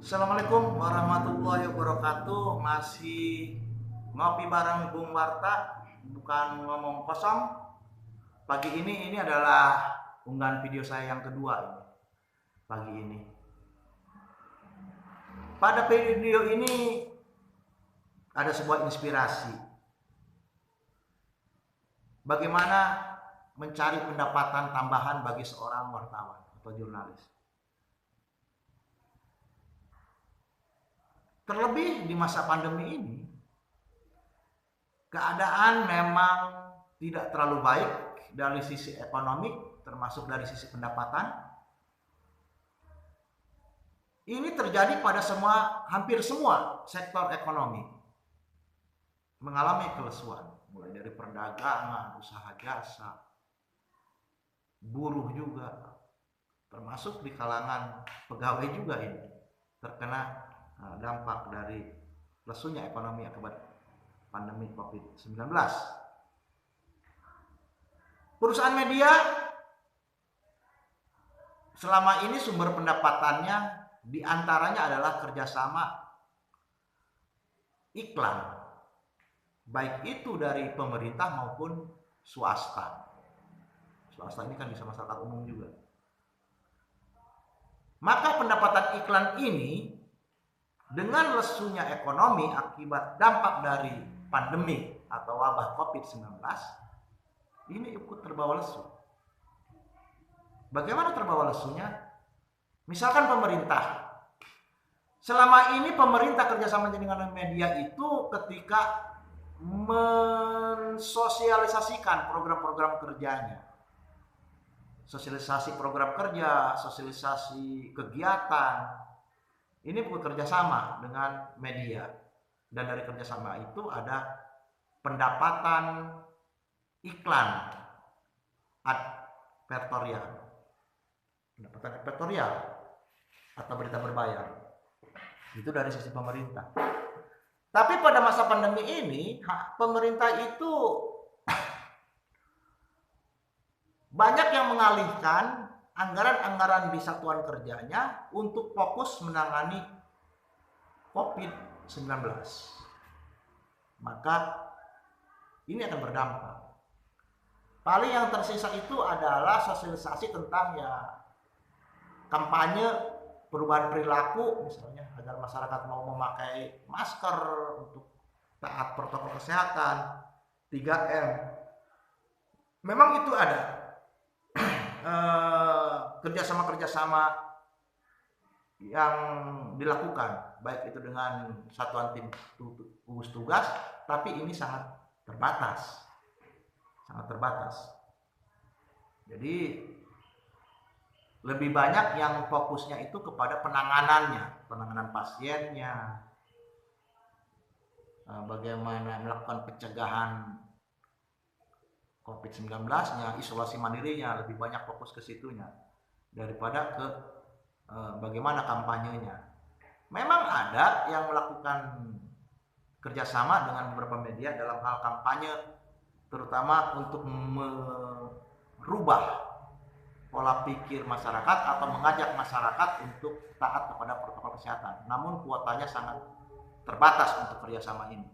Assalamualaikum warahmatullahi wabarakatuh. Masih ngopi bareng Bung Warta, bukan ngomong kosong. Pagi ini adalah unggahan video saya yang kedua ini. Pagi ini. Pada video ini ada sebuah inspirasi. Bagaimana mencari pendapatan tambahan bagi seorang wartawan atau jurnalis. Terlebih di masa pandemi ini, keadaan memang tidak terlalu baik dari sisi ekonomi, termasuk dari sisi pendapatan. Ini terjadi pada hampir semua sektor ekonomi mengalami kelesuan, mulai dari perdagangan, usaha jasa, buruh juga, termasuk di kalangan pegawai juga ini terkena dampak dari lesunya ekonomi akibat pandemi COVID-19. Perusahaan media selama ini sumber pendapatannya diantaranya adalah kerjasama iklan, baik itu dari pemerintah maupun swasta. Swasta ini kan bisa masyarakat umum juga. Maka pendapatan iklan ini dengan lesunya ekonomi akibat dampak dari pandemi atau wabah COVID-19 ini ikut terbawa lesu. Bagaimana terbawa lesunya? Misalkan pemerintah. Selama ini pemerintah kerjasama dengan media itu ketika mensosialisasikan program-program kerjanya. Sosialisasi program kerja, sosialisasi kegiatan. Ini bekerja sama dengan media, dan dari kerjasama itu ada pendapatan iklan advertorial, pendapatan advertorial atau berita berbayar. Itu dari sisi pemerintah. Tapi pada masa pandemi ini, pemerintah itu banyak yang mengalihkan anggaran-anggaran di satuan kerjanya untuk fokus menangani COVID-19. Maka ini akan berdampak. Paling yang tersisa itu adalah sosialisasi tentang kampanye perubahan perilaku, misalnya agar masyarakat mau memakai masker, untuk taat protokol kesehatan, 3M. Memang itu ada kerjasama yang dilakukan, baik itu dengan satuan tim gugus tugas, tapi ini sangat terbatas. Jadi lebih banyak yang fokusnya itu kepada penanganan pasiennya, bagaimana melakukan pencegahan COVID-19-nya, isolasi mandirinya, lebih banyak fokus ke situnya daripada ke bagaimana kampanyenya. Memang ada yang melakukan kerjasama dengan beberapa media dalam hal kampanye, terutama untuk merubah pola pikir masyarakat atau mengajak masyarakat untuk taat kepada protokol kesehatan. Namun kuotanya sangat terbatas untuk kerjasama ini.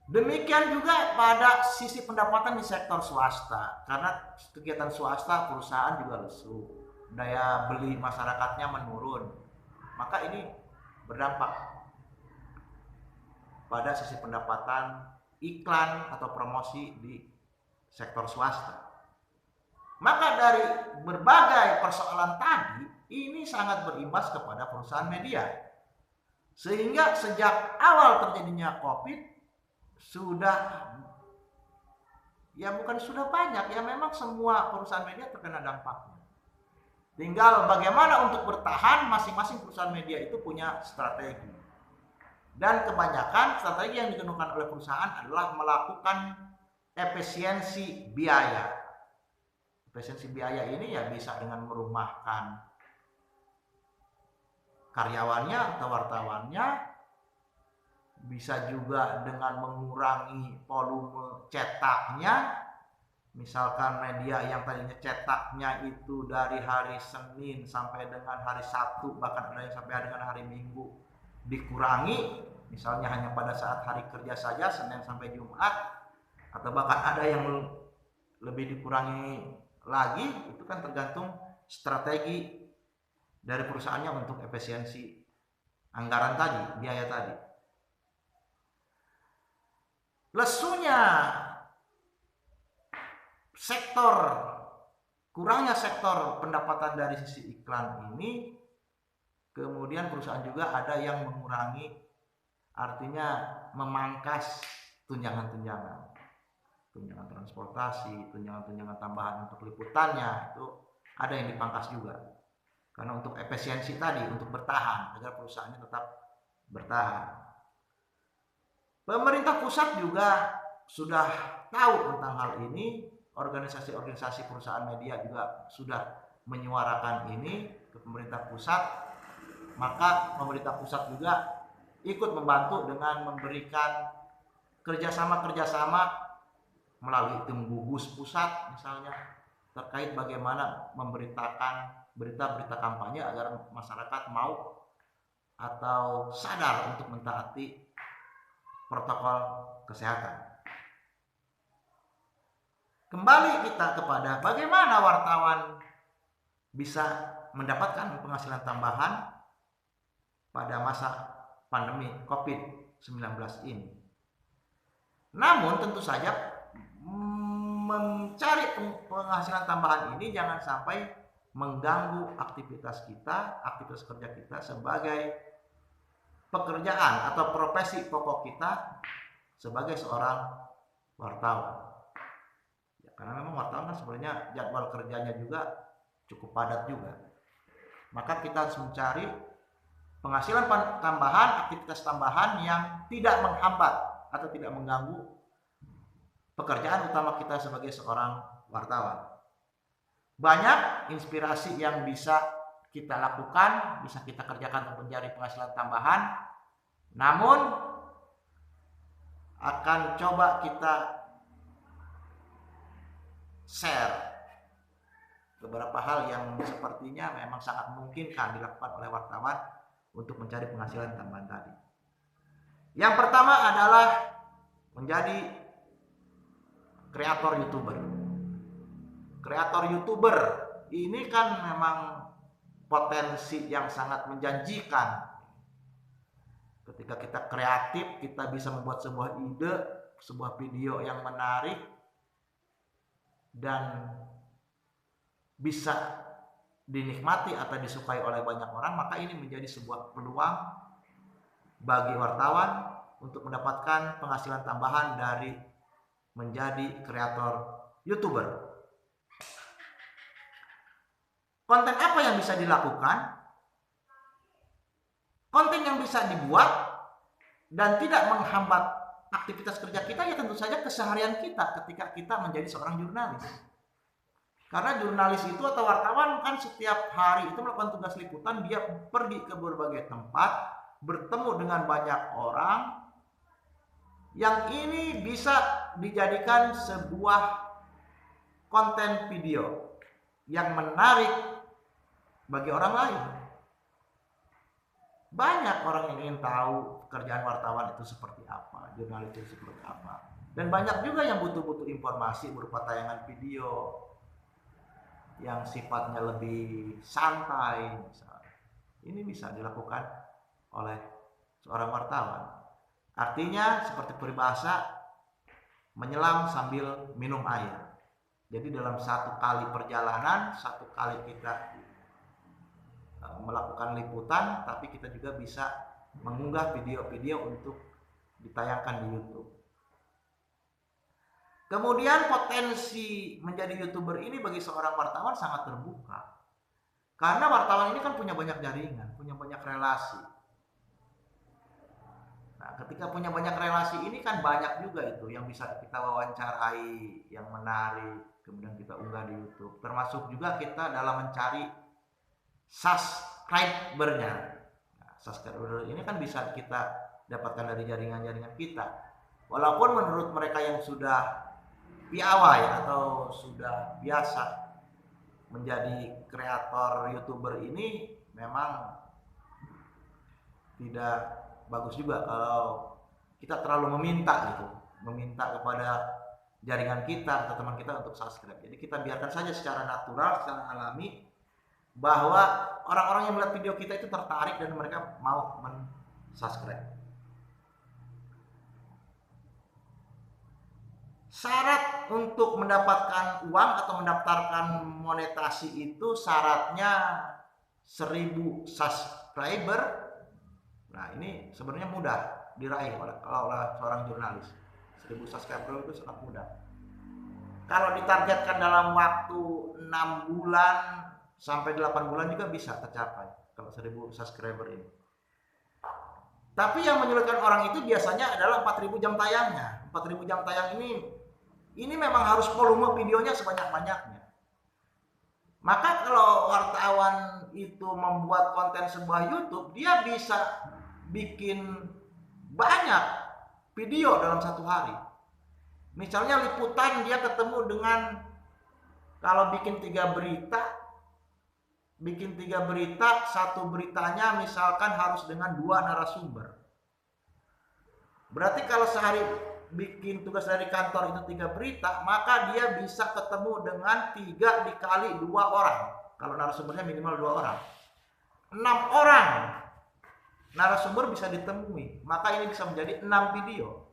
Demikian juga pada sisi pendapatan di sektor swasta, karena kegiatan swasta perusahaan juga lesu, daya beli masyarakatnya menurun, maka ini berdampak pada sisi pendapatan iklan atau promosi di sektor swasta. Maka dari berbagai persoalan tadi, ini sangat berimbas kepada perusahaan media, sehingga sejak awal terjadinya COVID memang semua perusahaan media terkena dampaknya. Tinggal bagaimana untuk bertahan, masing-masing perusahaan media itu punya strategi. Dan kebanyakan strategi yang digunakan oleh perusahaan adalah melakukan efisiensi biaya. Efisiensi biaya ini bisa dengan merumahkan karyawannya atau wartawannya, bisa juga dengan mengurangi volume cetaknya, Misalkan media yang tadinya cetaknya itu dari hari Senin sampai dengan hari Sabtu, bahkan ada yang sampai dengan hari Minggu, dikurangi, misalnya hanya pada saat hari kerja saja, Senin sampai Jumat, atau bahkan ada yang lebih dikurangi lagi, itu kan tergantung strategi dari perusahaannya untuk efisiensi anggaran tadi, biaya tadi. Lesunya kurangnya sektor pendapatan dari sisi iklan ini, kemudian perusahaan juga ada yang mengurangi, artinya memangkas tunjangan transportasi, tunjangan tambahan untuk liputannya, itu ada yang dipangkas juga. Karena untuk efisiensi tadi, untuk bertahan, agar perusahaannya tetap bertahan. Pemerintah pusat juga sudah tahu tentang hal ini, organisasi-organisasi perusahaan media juga sudah menyuarakan ini ke pemerintah pusat, maka pemerintah pusat juga ikut membantu dengan memberikan kerjasama melalui tim gugus pusat misalnya, terkait bagaimana memberitakan berita-berita kampanye agar masyarakat mau atau sadar untuk mentaati protokol kesehatan. Kembali kita kepada bagaimana wartawan bisa mendapatkan penghasilan tambahan pada masa pandemi COVID-19 ini. Namun tentu saja mencari penghasilan tambahan ini jangan sampai mengganggu aktivitas kerja kita sebagai pekerjaan atau profesi pokok kita sebagai seorang wartawan. Ya, karena memang wartawan kan sebenarnya jadwal kerjanya juga cukup padat juga. Maka kita harus mencari penghasilan tambahan, aktivitas tambahan yang tidak menghambat atau tidak mengganggu pekerjaan utama kita sebagai seorang wartawan. Banyak inspirasi yang bisa kita lakukan, bisa kita kerjakan untuk mencari penghasilan tambahan. Namun akan coba kita share beberapa hal yang sepertinya memang sangat memungkinkan dilakukan oleh wartawan untuk mencari penghasilan tambahan tadi. Yang pertama adalah menjadi kreator YouTuber. Kreator YouTuber ini kan memang potensi yang sangat menjanjikan. Ketika kita kreatif, kita bisa membuat sebuah ide, sebuah video yang menarik dan bisa dinikmati atau disukai oleh banyak orang, maka ini menjadi sebuah peluang bagi wartawan untuk mendapatkan penghasilan tambahan dari menjadi kreator YouTuber. Konten apa yang bisa dilakukan? Konten yang bisa dibuat dan tidak menghambat aktivitas kerja kita, ya tentu saja keseharian kita ketika kita menjadi seorang jurnalis. Karena jurnalis itu atau wartawan kan setiap hari itu melakukan tugas liputan, dia pergi ke berbagai tempat, bertemu dengan banyak orang, yang ini bisa dijadikan sebuah konten video yang menarik bagi orang lain. Banyak orang yang ingin tahu pekerjaan wartawan itu seperti apa, jurnalis itu seperti apa. Dan banyak juga yang butuh informasi berupa tayangan video yang sifatnya lebih santai misalnya. Ini bisa dilakukan oleh seorang wartawan. Artinya seperti peribahasa, menyelam sambil minum air. Jadi dalam satu kali perjalanan, satu kali kita melakukan liputan, tapi kita juga bisa mengunggah video-video untuk ditayangkan di YouTube. Kemudian potensi menjadi YouTuber ini bagi seorang wartawan sangat terbuka. Karena wartawan ini kan punya banyak jaringan, punya banyak relasi. Nah, ketika punya banyak relasi ini kan banyak juga itu yang bisa kita wawancarai, yang menarik, kemudian kita unggah di YouTube. Termasuk juga kita dalam mencari subscriber-nya. Nah, subscriber ini kan bisa kita dapatkan dari jaringan-jaringan kita. Walaupun menurut mereka yang sudah piawai atau sudah biasa menjadi kreator YouTuber ini, memang tidak bagus juga kalau kita terlalu meminta gitu, meminta kepada jaringan kita atau teman kita untuk subscribe. Jadi kita biarkan saja secara natural, secara alami, bahwa orang-orang yang melihat video kita itu tertarik dan mereka mau men-subscribe. Syarat untuk mendapatkan uang atau mendaftarkan monetasi itu syaratnya 1000 subscriber. Nah, ini sebenarnya mudah diraih oleh seorang jurnalis. 1000 subscriber itu sangat mudah. Kalau ditargetkan dalam waktu 6 bulan sampai 8 bulan juga bisa tercapai kalau 1000 subscriber ini. Tapi yang menyulitkan orang itu biasanya adalah 4000 jam tayangnya. 4000 jam tayang ini memang harus volume videonya sebanyak-banyaknya. Maka kalau wartawan itu membuat konten sebuah YouTube, dia bisa bikin banyak video dalam satu hari. Misalnya liputan, dia ketemu dengan, kalau bikin 3 berita, satu beritanya misalkan harus dengan 2 narasumber. Berarti kalau sehari bikin tugas dari kantor itu 3 berita, maka dia bisa ketemu dengan 3 dikali 2 orang. Kalau narasumbernya minimal 2 orang, 6 orang narasumber bisa ditemui, maka ini bisa menjadi 6 video.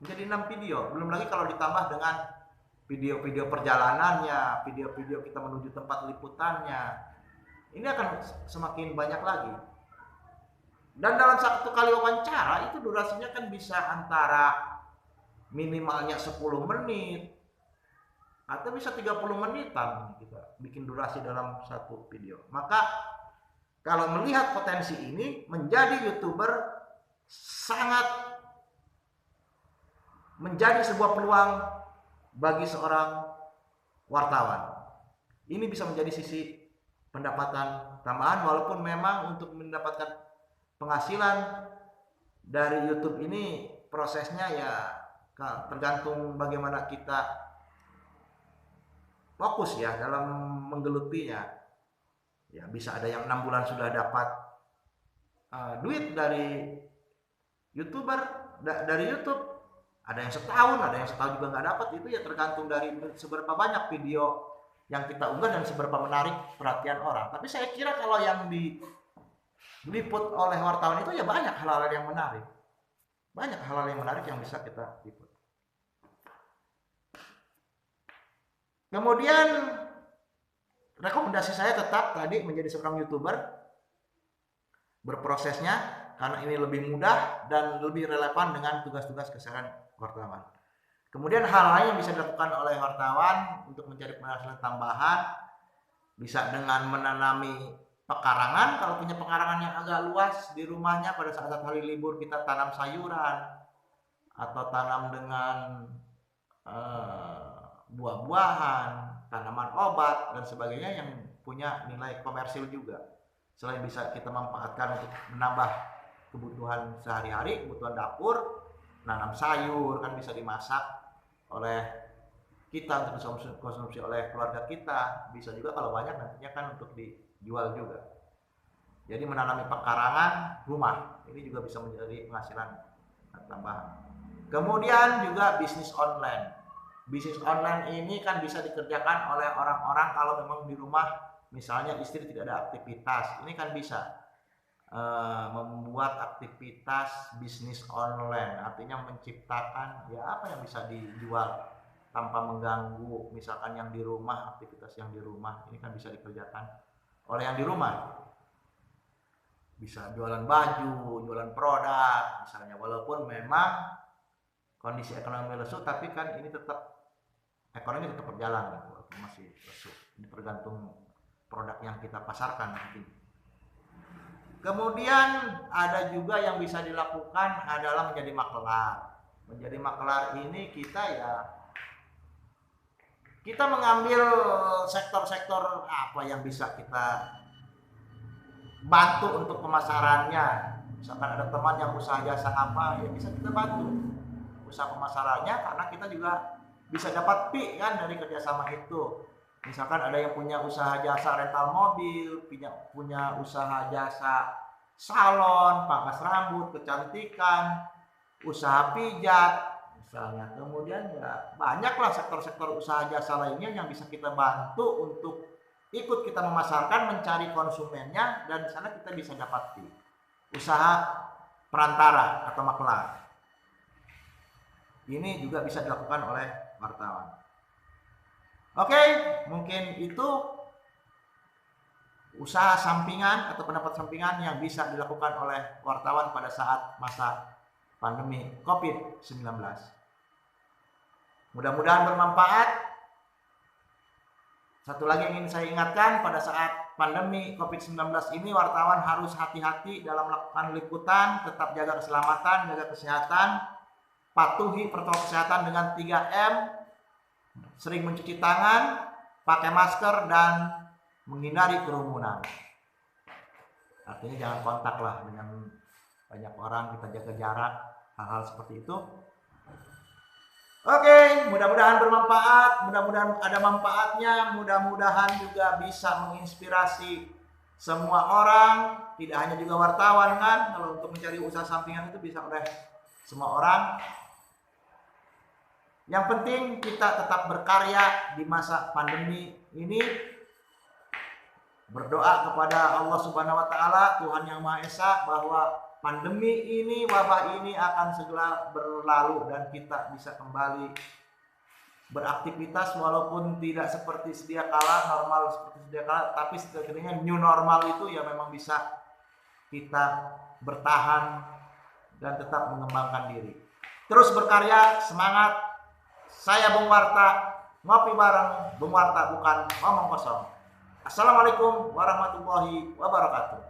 Menjadi 6 video, belum lagi kalau ditambah dengan video-video perjalanannya, video-video kita menuju tempat liputannya. Ini akan semakin banyak lagi. Dan dalam satu kali wawancara itu durasinya kan bisa antara minimalnya 10 menit atau bisa 30 menitan kita bikin durasi dalam satu video. Maka kalau melihat potensi ini, menjadi YouTuber sangat menjadi sebuah peluang bagi seorang wartawan. Ini bisa menjadi sisi pendapatan tambahan, walaupun memang untuk mendapatkan penghasilan dari YouTube ini prosesnya ya tergantung bagaimana kita fokus ya dalam menggelutinya. Ya bisa ada yang 6 bulan sudah dapat duit dari YouTuber, dari YouTube. Ada yang setahun, ada yang setahun juga nggak dapat. Itu ya tergantung dari seberapa banyak video yang kita unggah dan seberapa menarik perhatian orang. Tapi saya kira kalau yang diliput oleh wartawan itu ya banyak hal-hal yang menarik. Banyak hal-hal yang menarik yang bisa kita liput. Kemudian rekomendasi saya tetap tadi menjadi seorang YouTuber, berprosesnya karena ini lebih mudah dan lebih relevan dengan tugas-tugas keseharian wartawan. Kemudian hal lain yang bisa dilakukan oleh wartawan untuk mencari penghasilan tambahan bisa dengan menanami pekarangan. Kalau punya pekarangan yang agak luas di rumahnya, pada saat hari libur kita tanam sayuran atau tanam dengan buah-buahan, tanaman obat dan sebagainya yang punya nilai komersil juga. Selain bisa kita manfaatkan untuk menambah kebutuhan sehari-hari, kebutuhan dapur, nanam sayur kan bisa dimasak oleh kita untuk konsumsi oleh keluarga kita, bisa juga kalau banyak nantinya kan untuk dijual juga. Jadi menanami pekarangan rumah ini juga bisa menjadi penghasilan tambahan. Kemudian juga bisnis online. Bisnis online ini kan bisa dikerjakan oleh orang-orang kalau memang di rumah misalnya istri tidak ada aktivitas. Ini kan bisa membuat aktivitas bisnis online, artinya menciptakan ya apa yang bisa dijual tanpa mengganggu misalkan yang di rumah, aktivitas yang di rumah ini kan bisa dikerjakan oleh yang di rumah. Bisa jualan baju, jualan produk misalnya, walaupun memang kondisi ekonomi lesu, tapi kan ini tetap ekonomi tetap berjalan walaupun masih lesu. Ini tergantung produk yang kita pasarkan nanti. Kemudian ada juga yang bisa dilakukan adalah menjadi makelar. Menjadi makelar ini kita mengambil sektor-sektor apa yang bisa kita bantu untuk pemasarannya. Misalkan ada teman yang usaha jasa apa, ya bisa kita bantu usaha pemasarannya, karena kita juga bisa dapat fee kan dari kerjasama itu. Misalkan ada yang punya usaha jasa rental mobil, punya usaha jasa salon, pangkas rambut, kecantikan, usaha pijat misalnya. Kemudian ya banyaklah sektor-sektor usaha jasa lainnya yang bisa kita bantu untuk ikut kita memasarkan, mencari konsumennya, dan di sana kita bisa dapat fee. Usaha perantara atau maklar. Ini juga bisa dilakukan oleh wartawan. Oke, mungkin itu usaha sampingan atau pendapat sampingan yang bisa dilakukan oleh wartawan pada saat masa pandemi COVID-19. Mudah-mudahan bermanfaat. Satu lagi yang ingin saya ingatkan, pada saat pandemi COVID-19 ini wartawan harus hati-hati dalam melakukan liputan, tetap jaga keselamatan, jaga kesehatan, patuhi protokol kesehatan dengan 3M, sering mencuci tangan, pakai masker, dan menghindari kerumunan. Artinya jangan kontak lah dengan banyak orang, kita jaga jarak, hal-hal seperti itu. Oke, mudah-mudahan bermanfaat, mudah-mudahan ada manfaatnya, mudah-mudahan juga bisa menginspirasi semua orang, tidak hanya juga wartawan kan, kalau untuk mencari usaha sampingan itu bisa oleh semua orang. Yang penting kita tetap berkarya di masa pandemi ini, berdoa kepada Allah Subhanahu wa taala, Tuhan yang Maha Esa, bahwa pandemi ini, wabah ini akan segera berlalu dan kita bisa kembali beraktivitas walaupun tidak seperti sedia kala, normal seperti sedia kala, tapi setidaknya new normal itu ya memang bisa kita bertahan dan tetap mengembangkan diri. Terus berkarya, semangat. Saya Bung Warta, ngopi bareng Bung Warta, bukan ngomong kosong. Assalamualaikum warahmatullahi wabarakatuh.